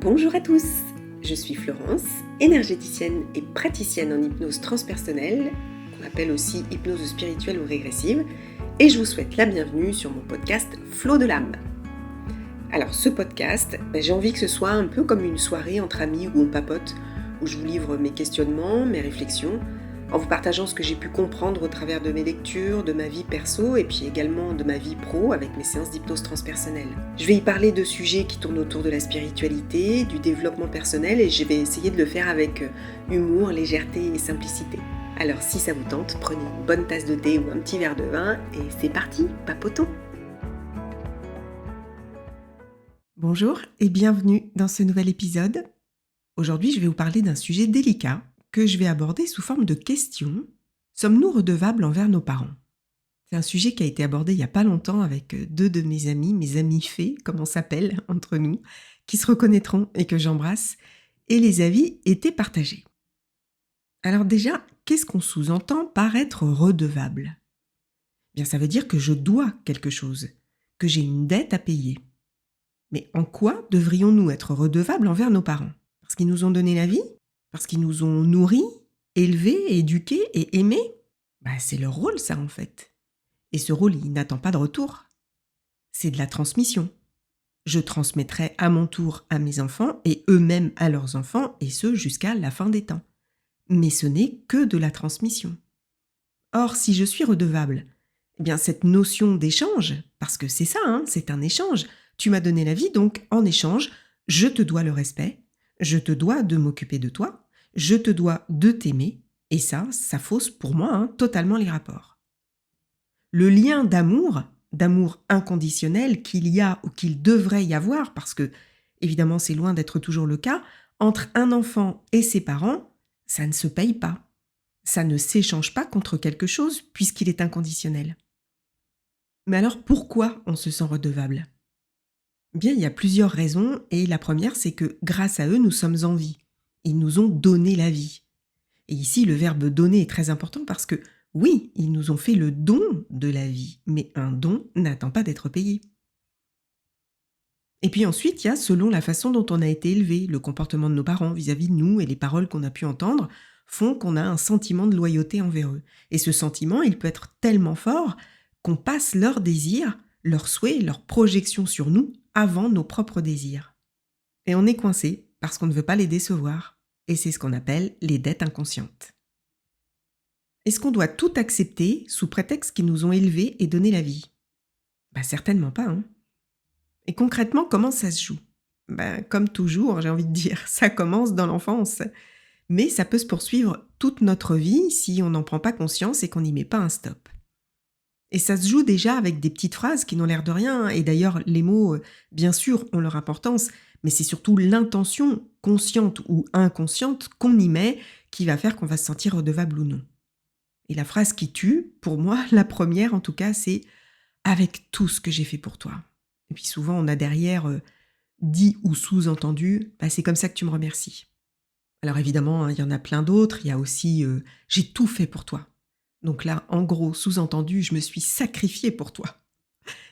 Bonjour à tous, je suis Florence, énergéticienne et praticienne en hypnose transpersonnelle, qu'on appelle aussi hypnose spirituelle ou régressive, et je vous souhaite la bienvenue sur mon podcast Flow de l'âme. Alors ce podcast, j'ai envie que ce soit un peu comme une soirée entre amis où on papote, où je vous livre mes questionnements, mes réflexions, en vous partageant ce que j'ai pu comprendre au travers de mes lectures, de ma vie perso et puis également de ma vie pro avec mes séances d'hypnose transpersonnelle. Je vais y parler de sujets qui tournent autour de la spiritualité, du développement personnel et je vais essayer de le faire avec humour, légèreté et simplicité. Alors si ça vous tente, prenez une bonne tasse de thé ou un petit verre de vin et c'est parti, papotons! Bonjour et bienvenue dans ce nouvel épisode. Aujourd'hui, je vais vous parler d'un sujet délicat que je vais aborder sous forme de question. Sommes-nous redevables envers nos parents ? C'est un sujet qui a été abordé il n'y a pas longtemps avec deux de mes amis fées, comme on s'appelle entre nous, qui se reconnaîtront et que j'embrasse, et les avis étaient partagés. Alors déjà, qu'est-ce qu'on sous-entend par être redevable ? Bien, ça veut dire que je dois quelque chose, que j'ai une dette à payer. Mais en quoi devrions-nous être redevables envers nos parents ? Parce qu'ils nous ont donné la vie ? Parce qu'ils nous ont nourris, élevés, éduqués et aimés ? C'est leur rôle ça en fait. Et ce rôle, il n'attend pas de retour. C'est de la transmission. Je transmettrai à mon tour à mes enfants et eux-mêmes à leurs enfants, et ce jusqu'à la fin des temps. Mais ce n'est que de la transmission. Or, si je suis redevable, cette notion d'échange, parce que c'est ça, c'est un échange. Tu m'as donné la vie, donc en échange, je te dois le respect, je te dois de m'occuper de toi, je te dois de t'aimer, et ça fausse pour moi totalement les rapports. Le lien d'amour inconditionnel qu'il y a ou qu'il devrait y avoir, parce que évidemment c'est loin d'être toujours le cas, entre un enfant et ses parents, ça ne se paye pas. Ça ne s'échange pas contre quelque chose puisqu'il est inconditionnel. Mais alors pourquoi on se sent redevable ? Il y a plusieurs raisons et la première c'est que grâce à eux nous sommes en vie. Ils nous ont donné la vie. Et ici le verbe donner est très important parce que oui, ils nous ont fait le don de la vie, mais un don n'attend pas d'être payé. Et puis ensuite, il y a selon la façon dont on a été élevé, le comportement de nos parents vis-à-vis de nous et les paroles qu'on a pu entendre font qu'on a un sentiment de loyauté envers eux. Et ce sentiment, il peut être tellement fort qu'on passe leurs désirs, leurs souhaits, leurs projections sur nous avant nos propres désirs. Et on est coincé parce qu'on ne veut pas les décevoir. Et c'est ce qu'on appelle les dettes inconscientes. Est-ce qu'on doit tout accepter sous prétexte qu'ils nous ont élevés et donné la vie ? Certainement pas. Et concrètement, comment ça se joue ? Comme toujours, j'ai envie de dire, ça commence dans l'enfance. Mais ça peut se poursuivre toute notre vie si on n'en prend pas conscience et qu'on n'y met pas un stop. Et ça se joue déjà avec des petites phrases qui n'ont l'air de rien. Et d'ailleurs, les mots, bien sûr, ont leur importance, mais c'est surtout l'intention, consciente ou inconsciente, qu'on y met qui va faire qu'on va se sentir redevable ou non. Et la phrase qui tue, pour moi, la première en tout cas, c'est « avec tout ce que j'ai fait pour toi ». Et puis souvent, on a derrière dit ou sous-entendu « c'est comme ça que tu me remercies ». Alors évidemment, il y en a plein d'autres. Il y a aussi « j'ai tout fait pour toi ». Donc là, en gros, sous-entendu, je me suis sacrifiée pour toi.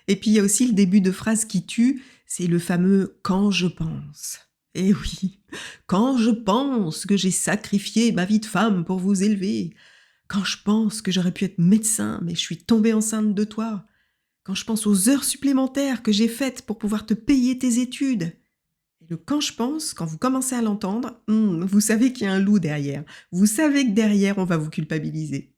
Et puis il y a aussi le début de phrase qui tue, c'est le fameux « quand je pense ». Eh oui, quand je pense que j'ai sacrifié ma vie de femme pour vous élever, quand je pense que j'aurais pu être médecin, mais je suis tombée enceinte de toi, quand je pense aux heures supplémentaires que j'ai faites pour pouvoir te payer tes études. Et le quand je pense, quand vous commencez à l'entendre, vous savez qu'il y a un loup derrière. Vous savez que derrière, on va vous culpabiliser.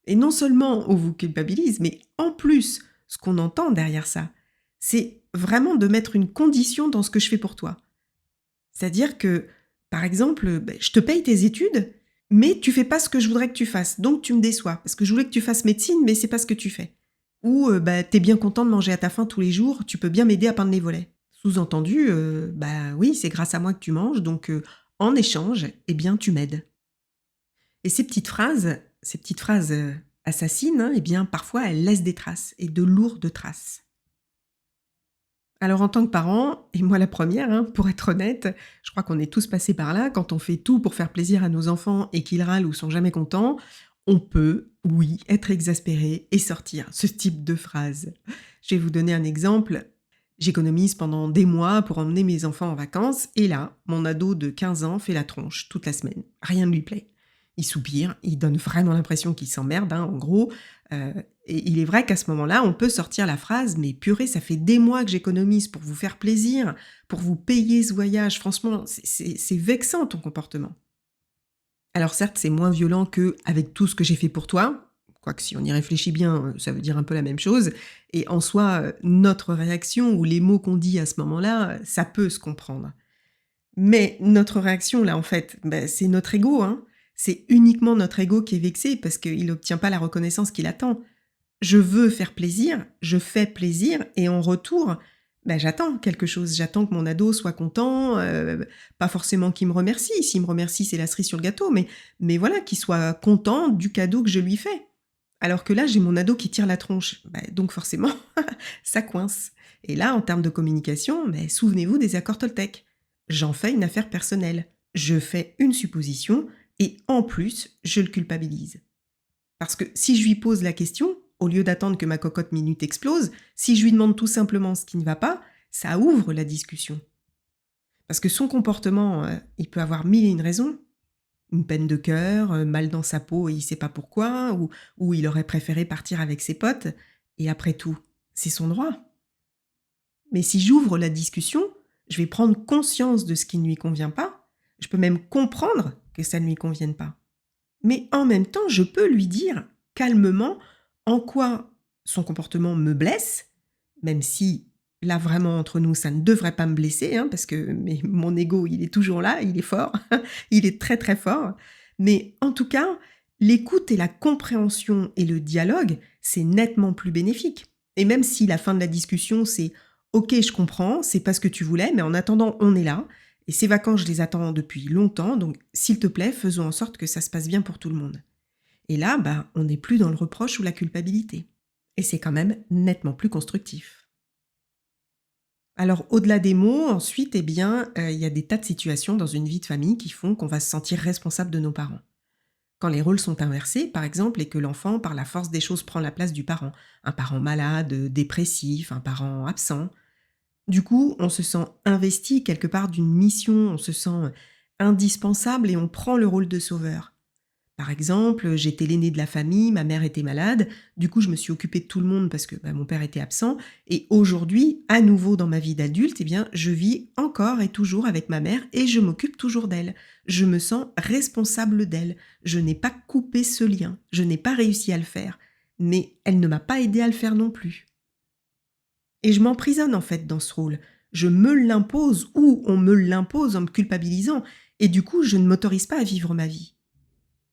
Et non seulement on vous culpabilise, mais en plus, ce qu'on entend derrière ça, c'est vraiment de mettre une condition dans ce que je fais pour toi. C'est-à-dire que, par exemple, je te paye tes études, mais tu fais pas ce que je voudrais que tu fasses, donc tu me déçois, parce que je voulais que tu fasses médecine, mais c'est pas ce que tu fais. Ou t'es bien content de manger à ta faim tous les jours, tu peux bien m'aider à peindre les volets. Sous-entendu, oui, c'est grâce à moi que tu manges, donc en échange, tu m'aides. Et ces petites phrases assassines, parfois elles laissent des traces, et de lourdes traces. Alors en tant que parent, et moi la première, pour être honnête, je crois qu'on est tous passés par là, quand on fait tout pour faire plaisir à nos enfants et qu'ils râlent ou sont jamais contents, on peut, oui, être exaspéré et sortir ce type de phrase. Je vais vous donner un exemple. J'économise pendant des mois pour emmener mes enfants en vacances et là, mon ado de 15 ans fait la tronche toute la semaine. Rien ne lui plaît. Il soupire, il donne vraiment l'impression qu'il s'emmerde, hein, en gros. Heu et il est vrai qu'à ce moment-là, on peut sortir la phrase: «Mais purée, ça fait des mois que j'économise pour vous faire plaisir, pour vous payer ce voyage. Franchement, c'est vexant ton comportement». Alors certes, c'est moins violent que «avec tout ce que j'ai fait pour toi», quoique si on y réfléchit bien, ça veut dire un peu la même chose et en soi, notre réaction ou les mots qu'on dit à ce moment-là, ça peut se comprendre. Mais notre réaction là, en fait, c'est notre ego, hein. C'est uniquement notre ego qui est vexé parce qu'il n'obtient pas la reconnaissance qu'il attend. Je veux faire plaisir, je fais plaisir et en retour, j'attends quelque chose. J'attends que mon ado soit content, pas forcément qu'il me remercie. S'il me remercie, c'est la cerise sur le gâteau, mais voilà, qu'il soit content du cadeau que je lui fais. Alors que là, j'ai mon ado qui tire la tronche. Donc forcément, ça coince. Et là, en termes de communication, souvenez-vous des accords Toltec. J'en fais une affaire personnelle. Je fais une supposition et en plus, je le culpabilise. Parce que si je lui pose la question, au lieu d'attendre que ma cocotte minute explose, si je lui demande tout simplement ce qui ne va pas, ça ouvre la discussion. Parce que son comportement, il peut avoir mille et une raisons. Une peine de cœur, mal dans sa peau et il sait pas pourquoi, ou il aurait préféré partir avec ses potes. Et après tout, c'est son droit. Mais si j'ouvre la discussion, je vais prendre conscience de ce qui ne lui convient pas. Je peux même comprendre que ça ne lui convienne pas. Mais en même temps, je peux lui dire calmement en quoi son comportement me blesse, même si là vraiment entre nous ça ne devrait pas me blesser, hein, parce que mon ego il est toujours là, il est fort, il est très très fort. Mais en tout cas, l'écoute et la compréhension et le dialogue, c'est nettement plus bénéfique. Et même si la fin de la discussion c'est ok, je comprends, c'est pas ce que tu voulais, mais en attendant, on est là. Et ces vacances, je les attends depuis longtemps, donc s'il te plaît, faisons en sorte que ça se passe bien pour tout le monde. Et là, on n'est plus dans le reproche ou la culpabilité. Et c'est quand même nettement plus constructif. Alors, au-delà des mots, ensuite, il y a des tas de situations dans une vie de famille qui font qu'on va se sentir responsable de nos parents. Quand les rôles sont inversés, par exemple, et que l'enfant, par la force des choses, prend la place du parent. Un parent malade, dépressif, un parent absent. Du coup, on se sent investi quelque part d'une mission, on se sent indispensable et on prend le rôle de sauveur. Par exemple, j'étais l'aîné de la famille, ma mère était malade, du coup je me suis occupée de tout le monde parce que mon père était absent, et aujourd'hui, à nouveau dans ma vie d'adulte, je vis encore et toujours avec ma mère et je m'occupe toujours d'elle. Je me sens responsable d'elle. Je n'ai pas coupé ce lien, je n'ai pas réussi à le faire, mais elle ne m'a pas aidé à le faire non plus. Et je m'emprisonne en fait dans ce rôle. Je me l'impose ou on me l'impose en me culpabilisant, et du coup je ne m'autorise pas à vivre ma vie.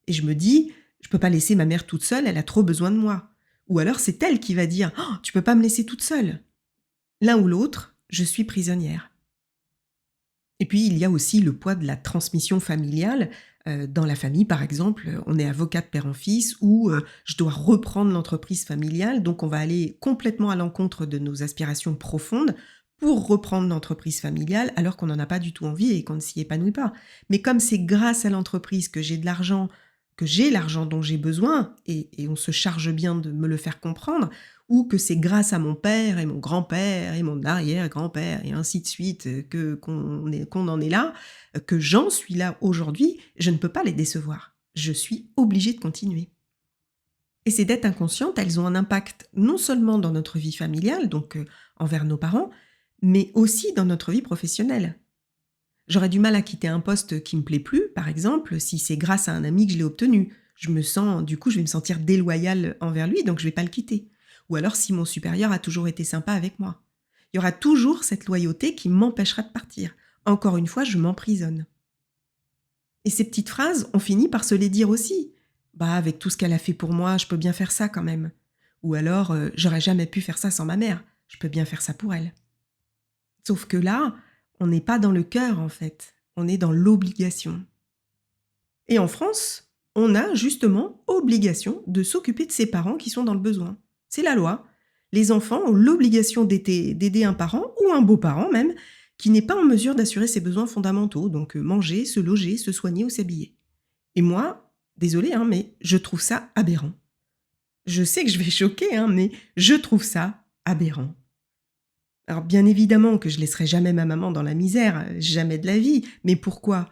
Et je me dis: «Je peux pas laisser ma mère toute seule, elle a trop besoin de moi». Ou alors c'est elle qui va dire: «Oh, tu peux pas me laisser toute seule». L'un ou l'autre, je suis prisonnière. Et puis il y a aussi le poids de la transmission familiale. Dans la famille par exemple, on est avocat de père en fils ou je dois reprendre l'entreprise familiale, donc on va aller complètement à l'encontre de nos aspirations profondes pour reprendre l'entreprise familiale alors qu'on n'en a pas du tout envie et qu'on ne s'y épanouit pas. Mais comme c'est grâce à l'entreprise que j'ai de l'argent, que j'ai l'argent dont j'ai besoin et on se charge bien de me le faire comprendre, ou que c'est grâce à mon père et mon grand-père et mon arrière-grand-père et ainsi de suite, qu'on en est là, que j'en suis là aujourd'hui, je ne peux pas les décevoir. Je suis obligée de continuer. Et ces dettes inconscientes, elles ont un impact non seulement dans notre vie familiale, donc envers nos parents, mais aussi dans notre vie professionnelle. J'aurais du mal à quitter un poste qui me plaît plus, par exemple, si c'est grâce à un ami que je l'ai obtenu. Je vais me sentir déloyale envers lui, donc je vais pas le quitter. Ou alors si mon supérieur a toujours été sympa avec moi. Il y aura toujours cette loyauté qui m'empêchera de partir. Encore une fois, je m'emprisonne. Et ces petites phrases, on finit par se les dire aussi. Avec tout ce qu'elle a fait pour moi, je peux bien faire ça quand même. Ou alors, j'aurais jamais pu faire ça sans ma mère. Je peux bien faire ça pour elle. Sauf que là, on n'est pas dans le cœur en fait. On est dans l'obligation. Et en France, on a justement obligation de s'occuper de ses parents qui sont dans le besoin. C'est la loi. Les enfants ont l'obligation d'aider un parent ou un beau-parent même qui n'est pas en mesure d'assurer ses besoins fondamentaux, donc manger, se loger, se soigner ou s'habiller. Et moi, désolée, mais je trouve ça aberrant. Je sais que je vais choquer, mais je trouve ça aberrant. Alors bien évidemment que je laisserai jamais ma maman dans la misère, jamais de la vie. Mais pourquoi?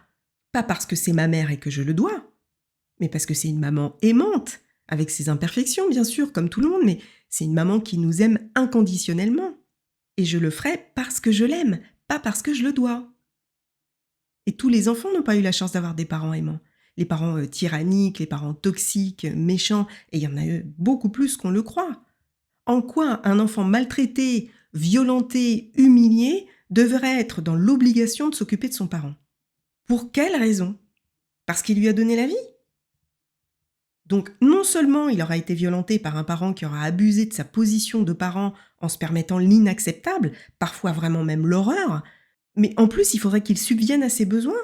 Pas parce que c'est ma mère et que je le dois, mais parce que c'est une maman aimante, avec ses imperfections bien sûr, comme tout le monde, mais c'est une maman qui nous aime inconditionnellement. Et je le ferai parce que je l'aime, pas parce que je le dois. Et tous les enfants n'ont pas eu la chance d'avoir des parents aimants. Les parents tyranniques, les parents toxiques, méchants, et il y en a eu beaucoup plus qu'on le croit. En quoi un enfant maltraité, violenté, humilié devrait être dans l'obligation de s'occuper de son parent? Pour quelle raison? Parce qu'il lui a donné la vie? Donc non seulement il aura été violenté par un parent qui aura abusé de sa position de parent en se permettant l'inacceptable, parfois vraiment même l'horreur, mais en plus il faudrait qu'il subvienne à ses besoins?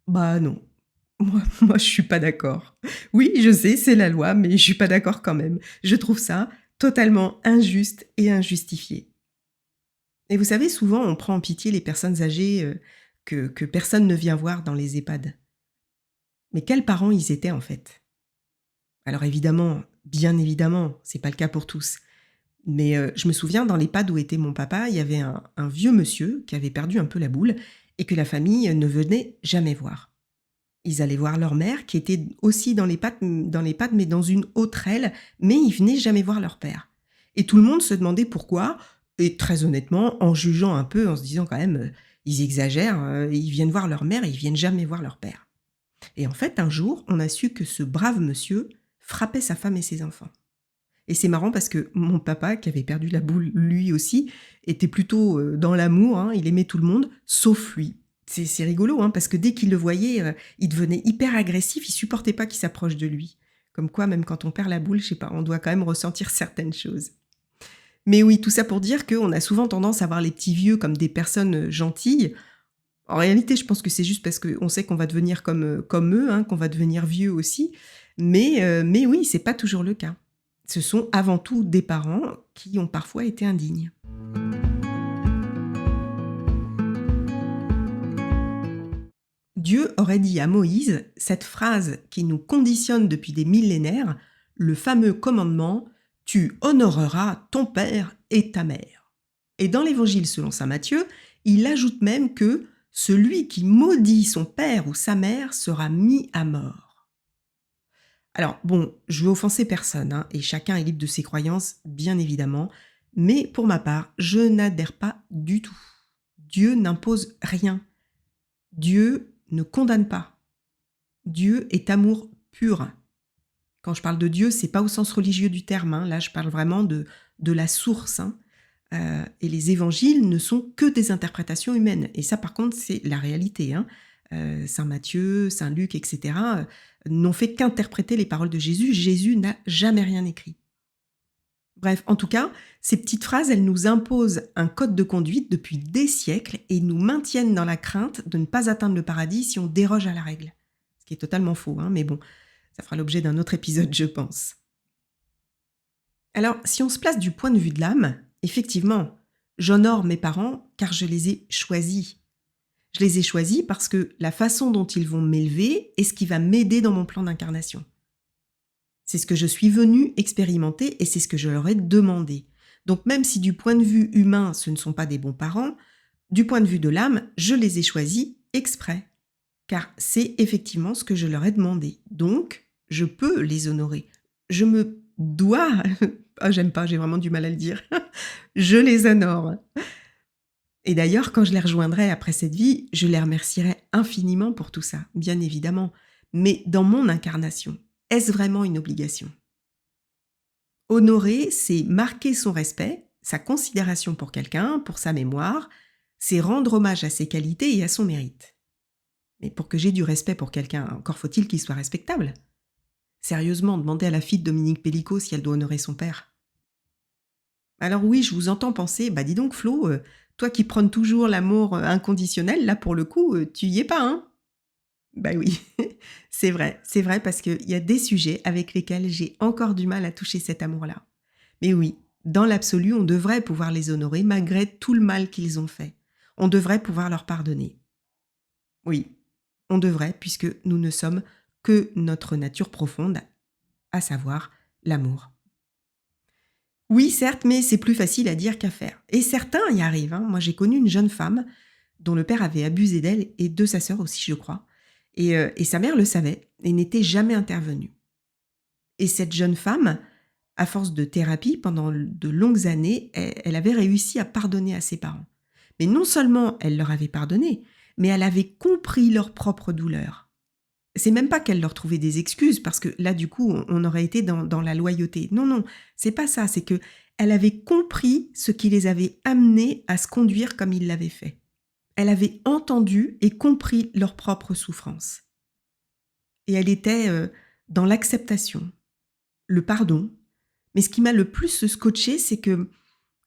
Bah non. Moi je suis pas d'accord. Oui, je sais, c'est la loi, mais je suis pas d'accord quand même. Je trouve ça totalement injuste et injustifié. Et vous savez, souvent on prend en pitié les personnes âgées, que personne ne vient voir dans les EHPAD. Mais quels parents ils étaient en fait? Alors évidemment, bien évidemment, c'est pas le cas pour tous. Mais je me souviens dans l'EHPAD où était mon papa, il y avait un vieux monsieur qui avait perdu un peu la boule et que la famille ne venait jamais voir. Ils allaient voir leur mère qui était aussi dans l'EHPAD mais dans une autre aile, mais ils venaient jamais voir leur père. Et tout le monde se demandait pourquoi et très honnêtement, en jugeant un peu, en se disant quand même, «Ils exagèrent, ils viennent voir leur mère et ils viennent jamais voir leur père». Et en fait, un jour, on a su que ce brave monsieur frappait sa femme et ses enfants. Et c'est marrant parce que mon papa, qui avait perdu la boule lui aussi, était plutôt, dans l'amour, hein, il aimait tout le monde, sauf lui. C'est rigolo, hein, parce que dès qu'il le voyait, il devenait hyper agressif, il supportait pas qu'il s'approche de lui. Comme quoi, même quand on perd la boule, je sais pas, on doit quand même ressentir certaines choses. Mais oui, tout ça pour dire qu'on a souvent tendance à voir les petits vieux comme des personnes, gentilles. En réalité, je pense que c'est juste parce qu'on sait qu'on va devenir comme eux, hein, qu'on va devenir vieux aussi. Mais oui, c'est pas toujours le cas. Ce sont avant tout des parents qui ont parfois été indignes. Dieu aurait dit à Moïse cette phrase qui nous conditionne depuis des millénaires, le fameux commandement «Tu honoreras ton père et ta mère». Et dans l'évangile selon saint Matthieu, il ajoute même que celui qui maudit son père ou sa mère sera mis à mort. Alors bon, je veux offenser personne, hein, et chacun est libre de ses croyances, bien évidemment, mais pour ma part, je n'adhère pas du tout. Dieu n'impose rien. Dieu ne condamne pas. Dieu est amour pur. Quand je parle de Dieu, c'est pas au sens religieux du terme, hein, là je parle vraiment de la source, hein. Et les évangiles ne sont que des interprétations humaines. Et ça, par contre, c'est la réalité, hein. Saint Matthieu, Saint Luc, etc., n'ont fait qu'interpréter les paroles de Jésus. Jésus n'a jamais rien écrit. Bref, en tout cas, ces petites phrases, elles nous imposent un code de conduite depuis des siècles et nous maintiennent dans la crainte de ne pas atteindre le paradis si on déroge à la règle. Ce qui est totalement faux, hein, mais bon, ça fera l'objet d'un autre épisode, je pense. Alors, si on se place du point de vue de l'âme, effectivement, j'honore mes parents car je les ai choisis. Je les ai choisis parce que la façon dont ils vont m'élever est ce qui va m'aider dans mon plan d'incarnation. C'est ce que je suis venue expérimenter et c'est ce que je leur ai demandé. Donc même si du point de vue humain, ce ne sont pas des bons parents, du point de vue de l'âme, je les ai choisis exprès. Car c'est effectivement ce que je leur ai demandé. Donc, je peux les honorer. Je me dois... Ah, j'aime pas, j'ai vraiment du mal à le dire. Je les honore. Et d'ailleurs, quand je les rejoindrai après cette vie, je les remercierai infiniment pour tout ça, bien évidemment. Mais dans mon incarnation, est-ce vraiment une obligation? Honorer, c'est marquer son respect, sa considération pour quelqu'un, pour sa mémoire, c'est rendre hommage à ses qualités et à son mérite. Mais pour que j'ai du respect pour quelqu'un, encore faut-il qu'il soit respectable. Sérieusement, demandez à la fille de Dominique Pellicot si elle doit honorer son père. Alors oui, je vous entends penser, bah dis donc Flo, toi qui prônes toujours l'amour inconditionnel, là pour le coup, tu y es pas, hein? Bah oui, c'est vrai parce qu'il y a des sujets avec lesquels j'ai encore du mal à toucher cet amour-là. Mais oui, dans l'absolu, on devrait pouvoir les honorer malgré tout le mal qu'ils ont fait. On devrait pouvoir leur pardonner. Oui, on devrait, puisque nous ne sommes que notre nature profonde, à savoir l'amour. Oui, certes, mais c'est plus facile à dire qu'à faire. Et certains y arrivent, hein. Moi, j'ai connu une jeune femme dont le père avait abusé d'elle et de sa sœur aussi, je crois. Et sa mère le savait et n'était jamais intervenue. Et cette jeune femme, à force de thérapie pendant de longues années, elle avait réussi à pardonner à ses parents. Mais non seulement elle leur avait pardonné, mais elle avait compris leur propre douleur. C'est même pas qu'elle leur trouvait des excuses, parce que là, du coup, on aurait été dans la loyauté. Non, non, c'est pas ça. C'est que elle avait compris ce qui les avait amenés à se conduire comme ils l'avaient fait. Elle avait entendu et compris leur propre souffrance. Et elle était dans l'acceptation, le pardon. Mais ce qui m'a le plus scotché, c'est que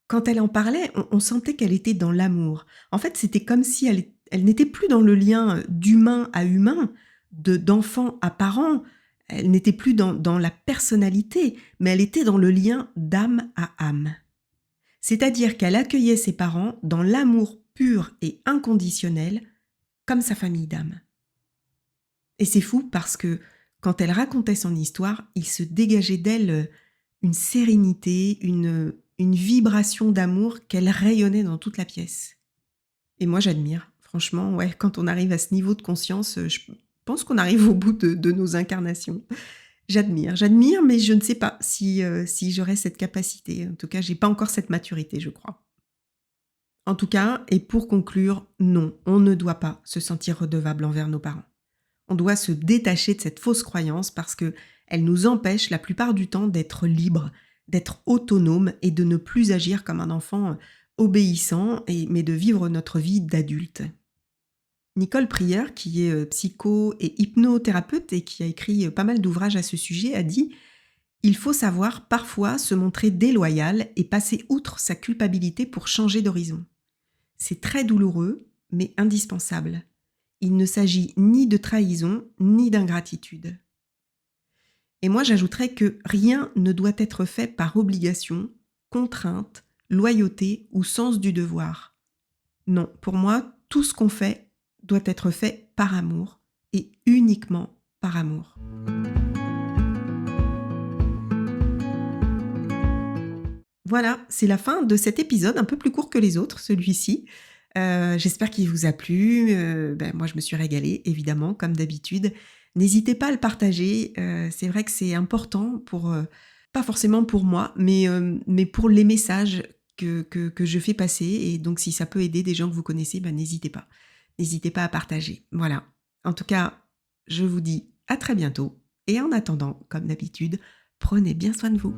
quand elle en parlait, on sentait qu'elle était dans l'amour. En fait, c'était comme si elle n'était plus dans le lien d'humain à humain, d'enfant à parent. Elle n'était plus dans la personnalité, mais elle était dans le lien d'âme à âme. C'est-à-dire qu'elle accueillait ses parents dans l'amour pur et inconditionnel, comme sa famille d'âme. Et c'est fou parce que quand elle racontait son histoire, il se dégageait d'elle une sérénité, une vibration d'amour qu'elle rayonnait dans toute la pièce. Et moi, j'admire. Franchement, ouais, quand on arrive à ce niveau de conscience, je pense qu'on arrive au bout de nos incarnations. J'admire, mais je ne sais pas si j'aurai cette capacité. En tout cas, j'ai pas encore cette maturité, je crois. En tout cas, et pour conclure, non, on ne doit pas se sentir redevable envers nos parents. On doit se détacher de cette fausse croyance parce que elle nous empêche la plupart du temps d'être libre, d'être autonome et de ne plus agir comme un enfant obéissant, mais de vivre notre vie d'adulte. Nicole Prieur, qui est psycho et hypnothérapeute et qui a écrit pas mal d'ouvrages à ce sujet, a dit « Il faut savoir parfois se montrer déloyal et passer outre sa culpabilité pour changer d'horizon. C'est très douloureux, mais indispensable. Il ne s'agit ni de trahison, ni d'ingratitude. » Et moi, j'ajouterais que rien ne doit être fait par obligation, contrainte, loyauté ou sens du devoir. Non, pour moi, tout ce qu'on fait doit être fait par amour et uniquement par amour. Voilà, c'est la fin de cet épisode, un peu plus court que les autres, celui-ci. J'espère qu'il vous a plu. Moi, je me suis régalée, évidemment, comme d'habitude. N'hésitez pas à le partager. C'est vrai que c'est important pour, pas forcément pour moi, mais pour les messages que je fais passer. Et donc, si ça peut aider des gens que vous connaissez, n'hésitez pas. N'hésitez pas à partager. Voilà. En tout cas, je vous dis à très bientôt. Et en attendant, comme d'habitude, prenez bien soin de vous.